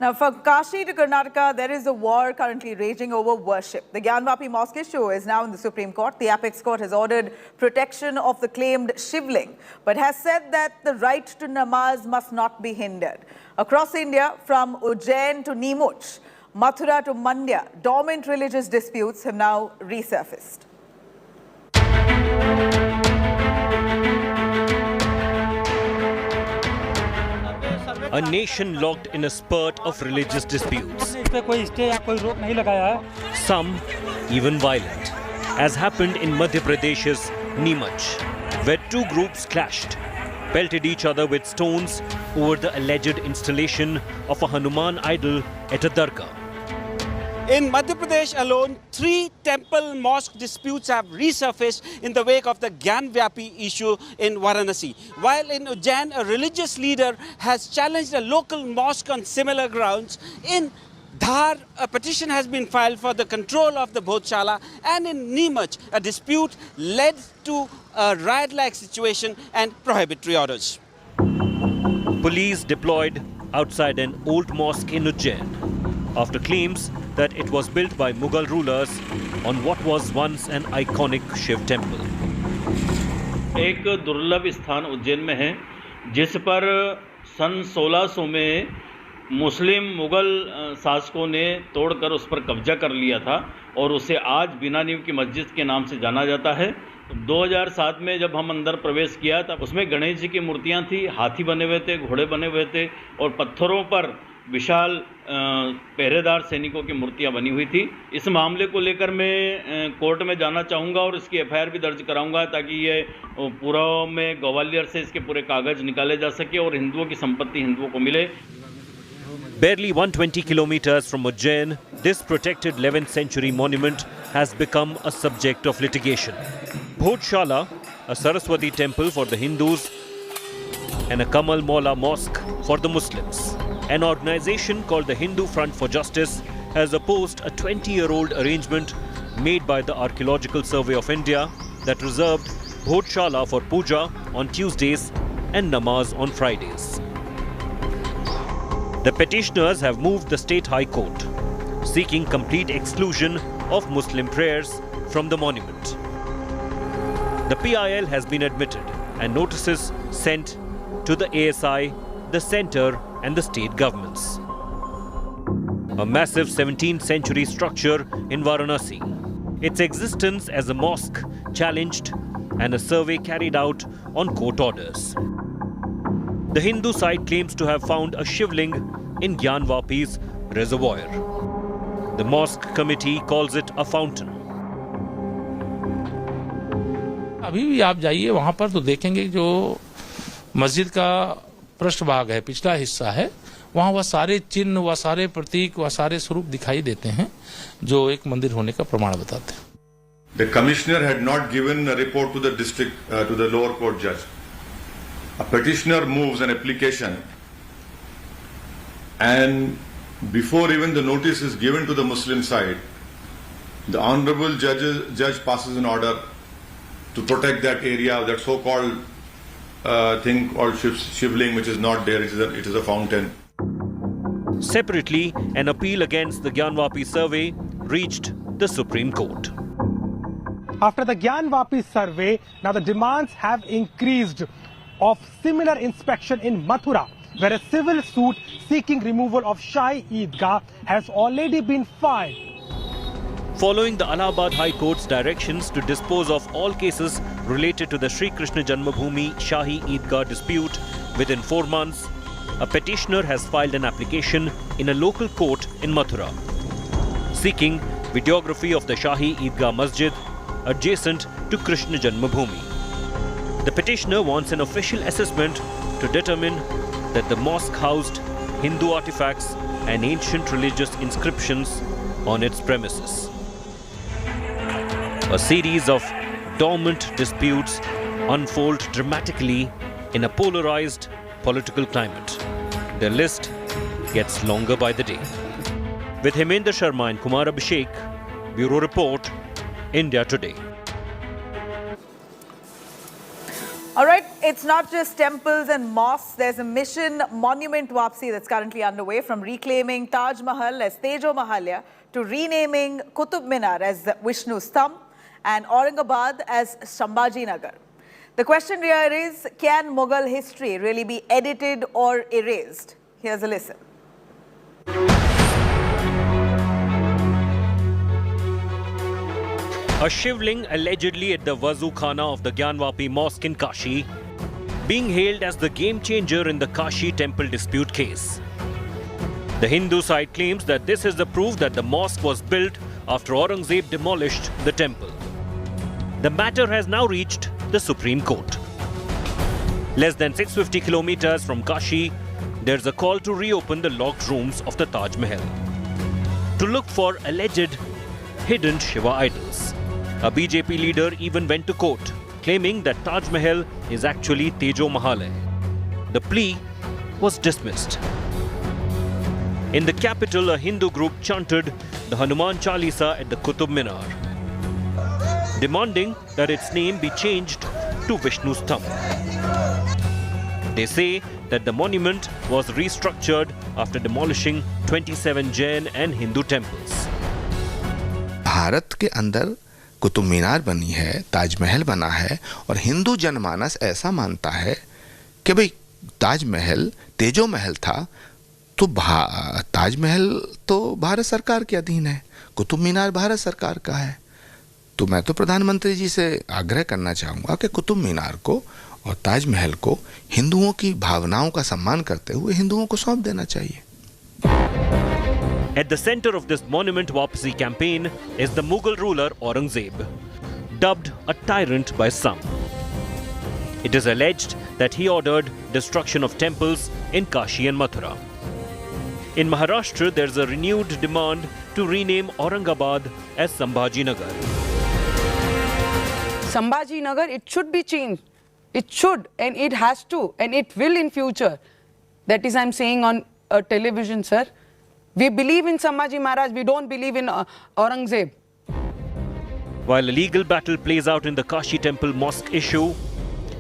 Now, from Kashi to Karnataka, there is a war currently raging over worship. The Gyanvapi Mosque issue is now in the Supreme Court. The apex court has ordered protection of the claimed Shivling, but has said that the right to namaz must not be hindered. Across India, from Ujjain to Neemuch, Mathura to Mandya, dormant religious disputes have now resurfaced. A nation locked in a spurt of religious disputes. Some even violent, as happened in Madhya Pradesh's Neemuch, where two groups clashed, pelted each other with stones over the alleged installation of a Hanuman idol at a dargah. In Madhya Pradesh alone, 3 temple mosque disputes have resurfaced in the wake of the Gyanvapi issue in Varanasi. While in Ujjain, a religious leader has challenged a local mosque on similar grounds. In Dhar, a petition has been filed for the control of the Bhojshala, and in Neemuch, a dispute led to a riot-like situation and prohibitory orders. Police deployed outside an old mosque in Ujjain after claims that it was built by Mughal rulers on what was once an iconic Shiv temple. एक दुर्लभ स्थान उज्जैन में है जिस पर सन 1600 में मुस्लिम मुगल शासकों ने तोड़कर उस पर कब्जा कर लिया था और उसे आज बिना नींव की मस्जिद के नाम से जाना जाता है। 2007 में जब हम अंदर प्रवेश किया तब उसमें गणेश जी की मूर्तियां थी, हाथी बने हुए थे, घोड़े बने हुए थे और पत्थरों पर विशाल पहरेदार सैनिकों की मूर्तियां बनी हुई थी। इस मामले को लेकर मैं कोर्ट में जाना चाहूँगा और इसकी एफआईआर भी दर्ज कराऊंगा ताकि ये पूरा में ग्वालियर से इसके पूरे कागज निकाले जा सके और हिंदुओं की संपत्ति हिंदुओं को मिले। Barely 120 kilometers from Ujjain, this protected 11th century monument has become a subject of litigation. Bhojshala, a Saraswati temple for the Hindus, and a Kamal Maula mosque for the Muslims. An organization called the Hindu Front for Justice has opposed a 20-year-old arrangement made by the Archaeological Survey of India that reserved Bhojshala for puja on Tuesdays and namaz on Fridays. The petitioners have moved the State High Court, seeking complete exclusion of Muslim prayers from the monument. The PIL has been admitted and notices sent to the ASI, the centre and the state governments. A massive 17th century structure in Varanasi. Its existence as a mosque challenged and a survey carried out on court orders. The Hindu side claims to have found a Shivling in Gyanvapi's reservoir. The mosque committee calls it a fountain. अभी भी आप जाइए वहां पर तो देखेंगे जो मस्जिद का पृष्ठभाग है, पिछला हिस्सा है, वहां वह सारे चिन्ह, वह सारे प्रतीक, वह सारे स्वरूप दिखाई देते हैं जो एक मंदिर होने का प्रमाण बताते हैं. The commissioner had not given a report to the district, to the lower court judge. A petitioner moves an application, and before even the notice is given to the Muslim side, the honorable judge passes an order to protect that area, that so-called thing called Shivling, which is not there, it is a fountain. Separately, an appeal against the Gyanvapi survey reached the Supreme Court. After the Gyanvapi survey, now the demands have increased of similar inspection in Mathura, where a civil suit seeking removal of Shahi Eidgah has already been filed. Following the Allahabad High Court's directions to dispose of all cases related to the Sri Krishna Janmabhoomi Shahi Eidgah dispute within 4 months, a petitioner has filed an application in a local court in Mathura, seeking videography of the Shahi Eidgah Masjid adjacent to Krishna Janmabhoomi. The petitioner wants an official assessment to determine that the mosque housed Hindu artifacts and ancient religious inscriptions on its premises. A series of dormant disputes unfold dramatically in a polarized political climate. The list gets longer by the day. With Hemendra Sharma and Kumar Abhishek, Bureau Report, India Today. All right. it's not just temples and mosques. There's a mission Monument Wapsi that's currently underway, from reclaiming Taj Mahal as Tejo Mahalya to renaming Qutub Minar as Vishnu Stamp and Aurangabad as Shambhaji Nagar. The question here is, can Mughal history really be edited or erased? Here's a listen. A Shivling allegedly at the Wazu Khana of the Gyanvapi Mosque in Kashi, being hailed as the game changer in the Kashi temple dispute case. The Hindu side claims that this is the proof that the mosque was built after Aurangzeb demolished the temple. The matter has now reached the Supreme Court. Less than 650 kilometers from Kashi, there's a call to reopen the locked rooms of the Taj Mahal to look for alleged hidden Shiva idols. A BJP leader even went to court, claiming that Taj Mahal is actually Tejo Mahal. The plea was dismissed. In the capital, a Hindu group chanted the Hanuman Chalisa at the Qutub Minar, demanding that its name be changed to Vishnu Stamp. They say that the monument was restructured after demolishing 27 Jain and Hindu temples. Bharat के अंदर कुतुब मीनार बनी है, ताजमहल बना है और हिंदू जनमानस ऐसा मानता है कि भाई ताजमहल तेजो महल था, तो ताजमहल तो भारत सरकार के अधीन है, कुतुब मीनार भारत सरकार का है। तो मैं तो प्रधानमंत्री जी से आग्रह करना चाहूँगा कि कुतुब मीनार को और ताजमहल को हिंदुओं की भावनाओं का सम्मान करते हुए हिंदुओं को सौंप देना चाहिए। At the center of this Monument Wapsi campaign is the Mughal ruler Aurangzeb, dubbed a tyrant by some. It is alleged that he ordered destruction of temples in Kashi and Mathura. In Maharashtra, there is a renewed demand to rename Aurangabad as Shambhaji Nagar. Shambhaji Nagar, it should be changed. It should, and it has to, and it will in future. That is, I'm saying on television, sir. We believe in Shambhaji Maharaj, we don't believe in Aurangzeb. While a legal battle plays out in the Kashi temple mosque issue,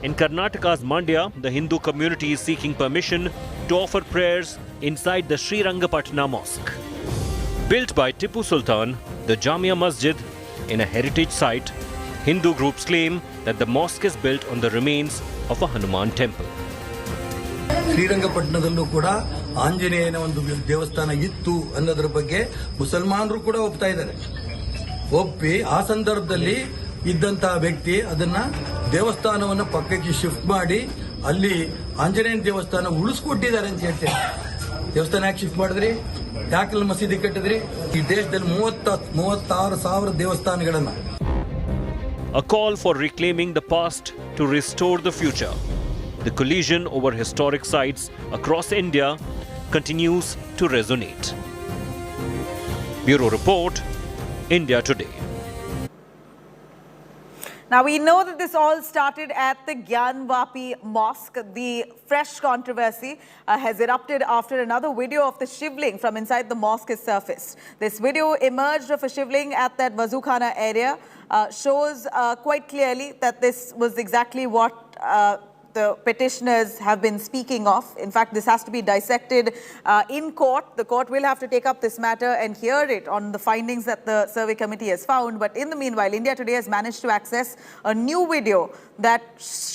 in Karnataka's Mandya, the Hindu community is seeking permission to offer prayers inside the Sri Rangapatna Mosque. Built by Tipu Sultan, the Jamia Masjid, in a heritage site, Hindu groups claim that the mosque is built on the remains of a Hanuman temple. ಶ್ರೀರಂಗಪಟ್ಟಣದಲ್ಲೂ ಕೂಡ ಆಂಜನೇಯನ ಒಂದು ದೇವಸ್ಥಾನ ಇತ್ತು ಅನ್ನೋದ್ರ ಬಗ್ಗೆ ಮುಸಲ್ಮಾನರು ಕೂಡ ಒಪ್ತಾ ಇದ್ದಾರೆ. ಒಪ್ಪಿ ಆ ಸಂದರ್ಭದಲ್ಲಿ ಇದ್ದಂತಹ ವ್ಯಕ್ತಿ ಅದನ್ನ ದೇವಸ್ಥಾನವನ್ನು ಪಕ್ಕಕ್ಕೆ ಶಿಫ್ಟ್ ಮಾಡಿ ಅಲ್ಲಿ ಆಂಜನೇಯನ ದೇವಸ್ಥಾನ ಉಳಿಸ್ಕೊಟ್ಟಿದ್ದಾರೆ ಅಂತ ಹೇಳ್ತಾರೆ. ದೇವಸ್ಥಾನ ಯಾಕೆ ಶಿಫ್ಟ್ ಮಾಡಿದ್ರಿ? ಯಾಕೆ ಮಸೀದಿ ಕಟ್ಟಿದ್ರಿ? ಈ ದೇಶದಲ್ಲಿ 36,000 ದೇವಸ್ಥಾನಗಳನ್ನ. A call for reclaiming the past to restore the future. The collision over historic sites across India continues to resonate. Bureau Report, India Today. Now, we know that this all started at the Gyanvapi Mosque. The fresh controversy has erupted after another video of the Shivling from inside the mosque is surfaced. This video emerged of a Shivling at that Wazu Khana area shows quite clearly that this was exactly what the petitioners have been speaking of. In fact, this has to be dissected in court. The court will have to take up this matter and hear it on the findings that the survey committee has found. But in the meanwhile, India Today has managed to access a new video that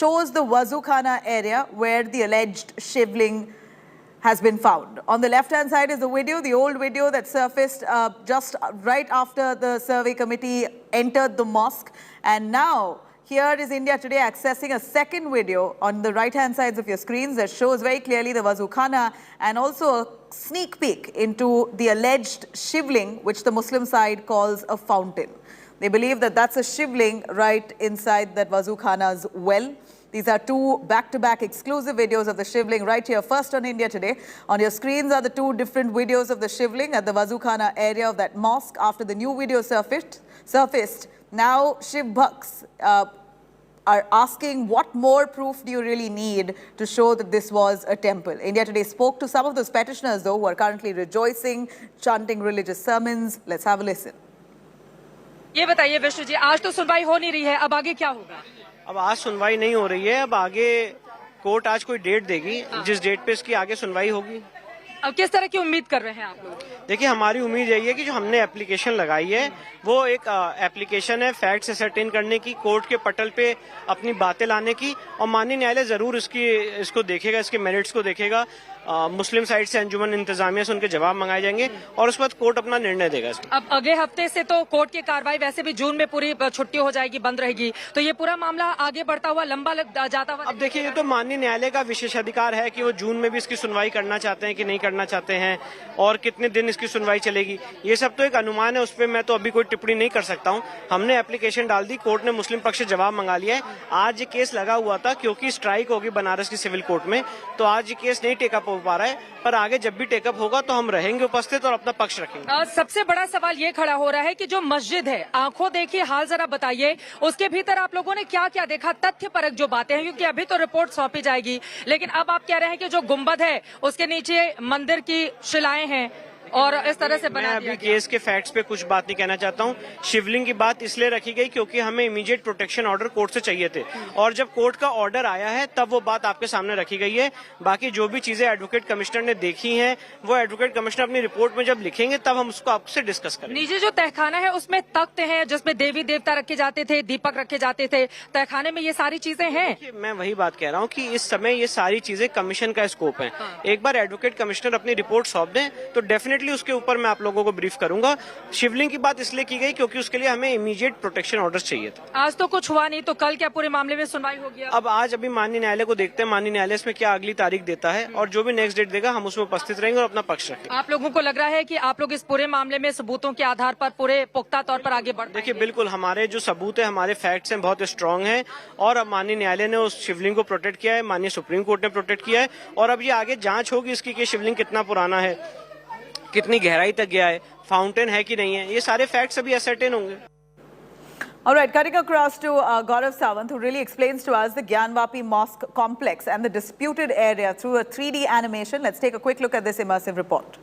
shows the Wazu Khana area where the alleged Shivling has been found. On the left-hand side is the video, the old video that surfaced just right after the survey committee entered the mosque. And now, here is India Today accessing a second video on the right-hand sides of your screens that shows very clearly the Wazu Khana and also a sneak peek into the alleged Shivling, which the Muslim side calls a fountain. They believe that that's a Shivling right inside that Wazu Khana's well. These are two back-to-back exclusive videos of the Shivling right here. First on India Today. On your screens are the two different videos of the Shivling at the Wazu Khana area of that mosque after the new video surfaced. Now, Shiv Bhaks are asking what more proof do you really need to show that this was a temple. India Today spoke to some of those petitioners, though, who are currently rejoicing, chanting religious sermons. Let's have a listen. ये बताइए विष्णु जी, आज तो सुनवाई हो नहीं रही है, अब आगे क्या होगा? अब आज सुनवाई नहीं हो रही है, अब आगे कोर्ट आज कोई डेट देगी जिस डेट पे इसकी आगे सुनवाई होगी। अब किस तरह की उम्मीद कर रहे हैं आप लोग? देखिए, हमारी उम्मीद यही है कि जो हमने एप्लीकेशन लगाई है वो एक एप्लीकेशन है फैक्ट्स असरटेन करने की, कोर्ट के पटल पे अपनी बातें लाने की, और माननीय न्यायालय जरूर इसको देखेगा, इसके मेरिट्स को देखेगा। मुस्लिम साइड से अंजुमन इंतजामिया से उनके जवाब मंगाए जाएंगे और उसके बाद कोर्ट अपना निर्णय देगा इसमें। अब अगले हफ्ते से तो कोर्ट की कार्रवाई वैसे भी जून में पूरी छुट्टी हो जाएगी, बंद रहेगी, तो ये पूरा मामला आगे बढ़ता हुआ लंबा जाता हुआ। अब देखिए, ये तो माननीय न्यायालय का विशेषाधिकार है कि वो जून में भी इसकी सुनवाई करना चाहते हैं कि नहीं करना चाहते हैं, और कितने दिन इसकी सुनवाई चलेगी, ये सब तो एक अनुमान है, उस पर मैं तो अभी कोई टिप्पणी नहीं कर सकता हूँ। हमने एप्लीकेशन डाल दी, कोर्ट ने मुस्लिम पक्ष से जवाब मंगा लिया है। आज ये केस लगा हुआ था क्योंकि स्ट्राइक होगी बनारस की सिविल कोर्ट में, तो आज ये केस नहीं टेकअप हो पा रहा है, पर आगे जब भी टेकअप होगा तो हम रहेंगे उपस्थित और अपना पक्ष रखेंगे। सबसे बड़ा सवाल ये खड़ा हो रहा है कि जो मस्जिद है, आंखों देखिए हाल जरा बताइए, उसके भीतर आप लोगों ने क्या क्या देखा, तथ्य परक जो बातें हैं, क्योंकि अभी तो रिपोर्ट सौंपी जाएगी, लेकिन अब आप कह रहे हैं कि जो गुंबद है उसके नीचे मंदिर की शिलाएं हैं और इस तरह से बना दिया गया। अभी केस के फैक्ट्स पे कुछ बात नहीं कहना चाहता हूँ। शिवलिंग की बात इसलिए रखी गई क्योंकि हमें इमीडिएट प्रोटेक्शन ऑर्डर कोर्ट से चाहिए थे, और जब कोर्ट का ऑर्डर आया है तब वो बात आपके सामने रखी गई है। बाकी जो भी चीजें एडवोकेट कमिश्नर ने देखी हैं, वो एडवोकेट कमिश्नर अपनी रिपोर्ट में जब लिखेंगे तब हम उसको आपसे डिस्कस करेंगे। निजी जो तहखाना है उसमें तख्त हैं जिसमें देवी देवता रखे जाते थे, दीपक रखे जाते थे, तहखाने में ये सारी चीजें हैं। मैं वही बात कह रहा हूँ कि इस समय ये सारी चीजें कमीशन का स्कोप है। एक बार एडवोकेट कमिश्नर अपनी रिपोर्ट सौंप दें तो डेफिनेटली उसके ऊपर मैं आप लोगों को ब्रीफ करूंगा। शिवलिंग की बात इसलिए की गई क्योंकि उसके लिए हमें इमीडिएट प्रोटेक्शन ऑर्डर चाहिए था। आज तो कुछ हुआ नहीं, तो कल क्या पूरे मामले में सुनवाई होगी? अब आज अभी माननीय न्यायालय को देखते हैं, माननीय न्यायालय इसमें क्या अगली तारीख देता है, और जो भी नेक्स्ट डेट देगा हम उसमें उपस्थित रहेंगे और अपना पक्ष रखेंगे। आप लोगों को लग रहा है कि आप लोग इस पूरे मामले में सबूतों के आधार पर पूरे पुख्ता तौर पर आगे बढ़? देखिए, बिल्कुल हमारे जो सबूत है, हमारे फैक्ट्स हैं, बहुत स्ट्रांग हैं, और अब माननीय न्यायालय ने उस शिवलिंग को प्रोटेक्ट किया है, माननीय सुप्रीम कोर्ट ने प्रोटेक्ट किया है, और अब ये आगे जांच होगी इसकी कि शिवलिंग कितना पुराना है, कितनी गहराई तक गया है, फाउंटेन है कि नहीं है, ये सारे फैक्ट्स अभी असर्टेन होंगे। All right, cutting across to Gaurav Sawant, who really explains to us the Gyanvapi Mosque complex and the disputed area through a 3D animation. Let's take a quick look at this immersive report.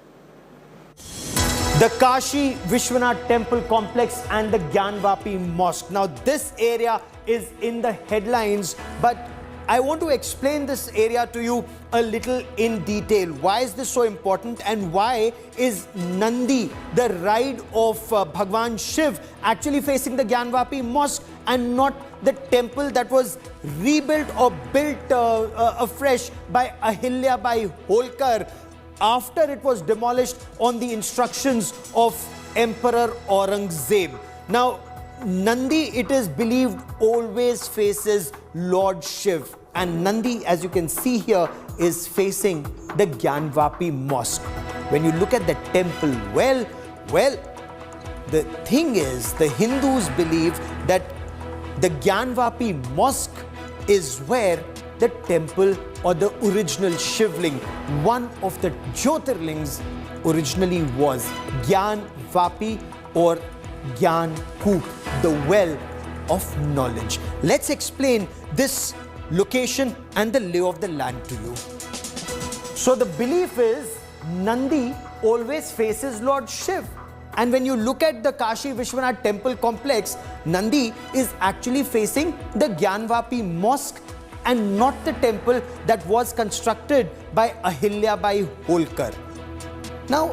The Kashi Vishwanath Temple complex and the Gyanvapi Mosque. Now, this area is in the headlines, but I want to explain this area to you a little in detail. Why is this so important, and why is Nandi, the ride of Bhagwan Shiv, actually facing the Gyanvapi Mosque and not the temple that was rebuilt or built afresh by Ahilya Bai Holkar after it was demolished on the instructions of Emperor Aurangzeb? Now, Nandi, it is believed, always faces Lord Shiv, and Nandi, as you can see here, is facing the Gyanvapi Mosque. When you look at the temple, well, the thing is, the Hindus believe that the Gyanvapi Mosque is where the temple or the original Shivling, one of the Jyotirlings, originally was. Gyanvapi or Gyan Koop, the well of knowledge. Let's explain this location and the lay of the land to you. So the belief is Nandi always faces Lord Shiv. And when you look at the Kashi Vishwanath temple complex, Nandi is actually facing the Gyanvapi Mosque and not the temple that was constructed by Ahilya Bai Holkar. Now,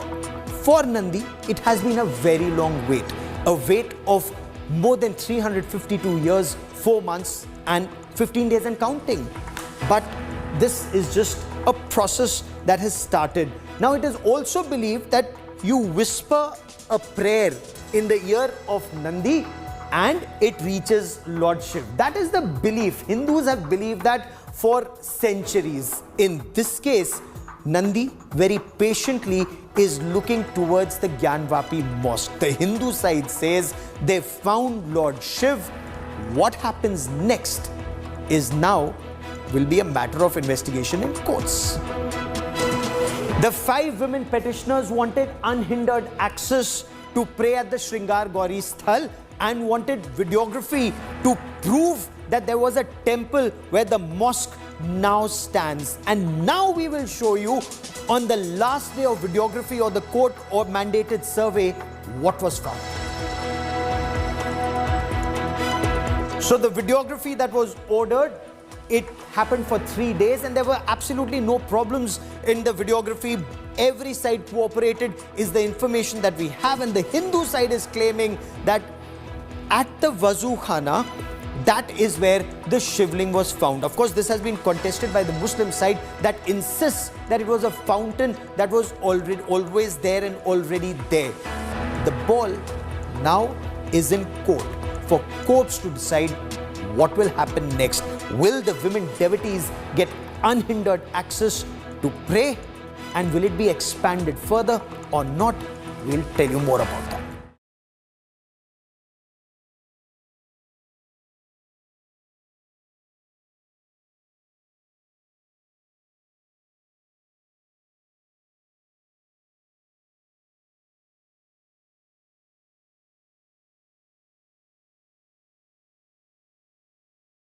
for Nandi, it has been a very long wait. A wait of more than 352 years, 4 months and 15 days and counting. But this is just a process that has started. Now, it is also believed that you whisper a prayer in the ear of Nandi and it reaches Lord Shiv. That is the belief. Hindus have believed that for centuries. In this case, Nandi very patiently is looking towards the Gyanvapi Mosque. The Hindu side says they found Lord Shiv. What happens next is now will be a matter of investigation in courts. The 5 women petitioners wanted unhindered access to pray at the Shringar Gauri Sthal and wanted videography to prove that there was a temple where the mosque now stands. And now we will show you on the last day of videography or the court or mandated survey what was found. So the videography that was ordered it happened for 3 days and there were absolutely no problems in the videography. Every side cooperated is the information that we have, and the Hindu side is claiming that at the Wazu Khana, that is where the Shivling was found. Of course, this has been contested by the Muslim side that insists that it was a fountain that was already always there and already there. The ball now is in court for courts to decide what will happen next. Will the women devotees get unhindered access to pray, and will it be expanded further or not? We'll tell you more about that.